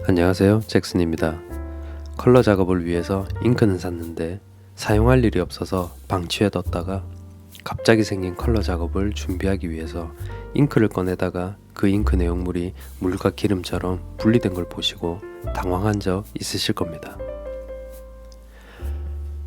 안녕하세요, 잭슨입니다. 컬러 작업을 위해서 잉크는 샀는데 사용할 일이 없어서 방치해 뒀다가 갑자기 생긴 컬러 작업을 준비하기 위해서 잉크를 꺼내다가 그 잉크 내용물이 물과 기름처럼 분리된 걸 보시고 당황한 적 있으실 겁니다.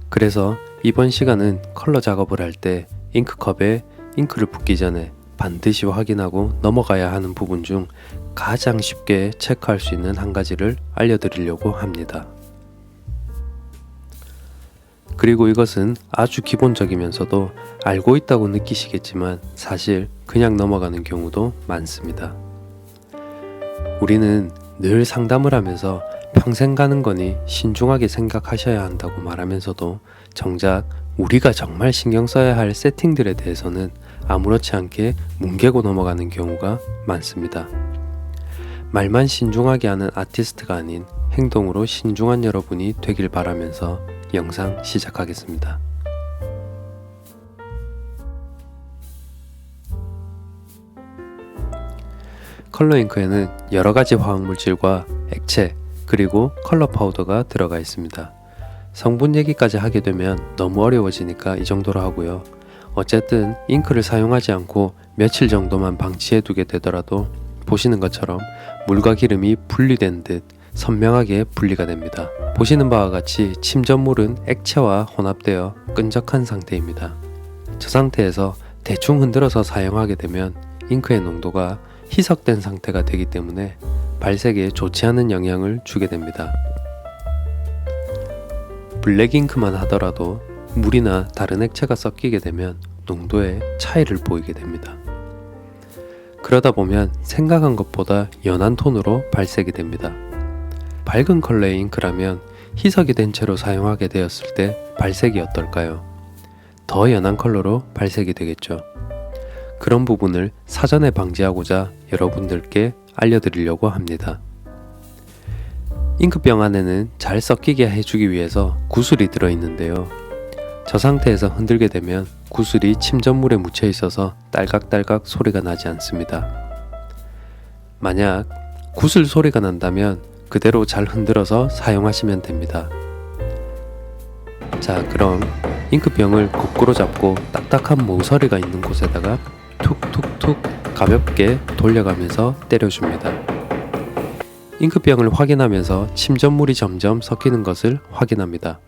그래서 이번 시간은 컬러 작업을 할 때 잉크컵에 잉크를 붓기 전에 반드시 확인하고 넘어가야 하는 부분 중 가장 쉽게 체크할 수 있는 한 가지를 알려드리려고 합니다. 그리고 이것은 아주 기본적이면서도 알고 있다고 느끼시겠지만 사실 그냥 넘어가는 경우도 많습니다. 우리는 늘 상담을 하면서 평생 가는 거니 신중하게 생각하셔야 한다고 말하면서도 정작 우리가 정말 신경 써야 할 세팅들에 대해서는 아무렇지 않게 뭉개고 넘어가는 경우가 많습니다. 말만 신중하게 하는 아티스트가 아닌 행동으로 신중한 여러분이 되길 바라면서 영상 시작하겠습니다. 컬러 잉크에는 여러가지 화학물질과 액체 그리고 컬러 파우더가 들어가 있습니다. 성분 얘기까지 하게 되면 너무 어려워지니까 이 정도로 하고요. 어쨌든 잉크를 사용하지 않고 며칠 정도만 방치해 두게 되더라도 보시는 것처럼 물과 기름이 분리된 듯 선명하게 분리가 됩니다. 보시는 바와 같이 침전물은 액체와 혼합되어 끈적한 상태입니다. 저 상태에서 대충 흔들어서 사용하게 되면 잉크의 농도가 희석된 상태가 되기 때문에 발색에 좋지 않은 영향을 주게 됩니다. 블랙 잉크만 하더라도 물이나 다른 액체가 섞이게 되면 농도에 차이를 보이게 됩니다. 그러다 보면 생각한 것보다 연한 톤으로 발색이 됩니다. 밝은 컬러의 잉크라면 희석이 된 채로 사용하게 되었을 때 발색이 어떨까요? 더 연한 컬러로 발색이 되겠죠. 그런 부분을 사전에 방지하고자 여러분들께 알려드리려고 합니다. 잉크병 안에는 잘 섞이게 해주기 위해서 구슬이 들어있는데요. 저 상태에서 흔들게 되면 구슬이 침전물에 묻혀 있어서 딸깍딸깍 소리가 나지 않습니다. 만약 구슬 소리가 난다면 그대로 잘 흔들어서 사용하시면 됩니다. 자, 그럼 잉크병을 거꾸로 잡고 딱딱한 모서리가 있는 곳에다가 툭툭툭 가볍게 돌려가면서 때려줍니다. 잉크병을 확인하면서 침전물이 점점 섞이는 것을 확인합니다.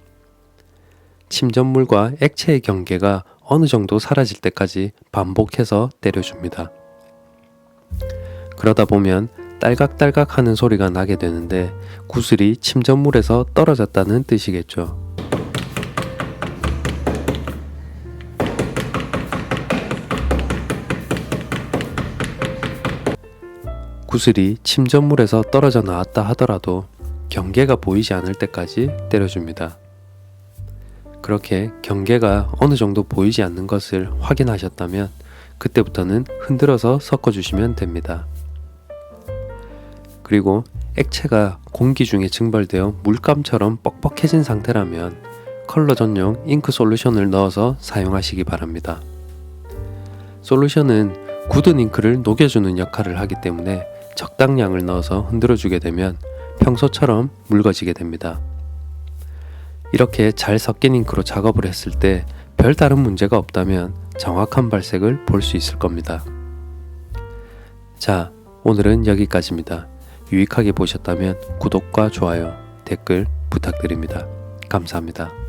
침전물과 액체의 경계가 어느 정도 사라질 때까지 반복해서 때려줍니다. 그러다 보면 딸깍딸깍 하는 소리가 나게 되는데 구슬이 침전물에서 떨어졌다는 뜻이겠죠. 구슬이 침전물에서 떨어져 나왔다 하더라도 경계가 보이지 않을 때까지 때려줍니다. 그렇게 경계가 어느 정도 보이지 않는 것을 확인하셨다면 그때부터는 흔들어서 섞어주시면 됩니다. 그리고 액체가 공기 중에 증발되어 물감처럼 뻑뻑해진 상태라면 컬러 전용 잉크 솔루션을 넣어서 사용하시기 바랍니다. 솔루션은 굳은 잉크를 녹여주는 역할을 하기 때문에 적당량을 넣어서 흔들어주게 되면 평소처럼 묽어지게 됩니다. 이렇게 잘 섞인 잉크로 작업을 했을 때 별다른 문제가 없다면 정확한 발색을 볼 수 있을 겁니다. 자, 오늘은 여기까지입니다. 유익하게 보셨다면 구독과 좋아요, 댓글 부탁드립니다. 감사합니다.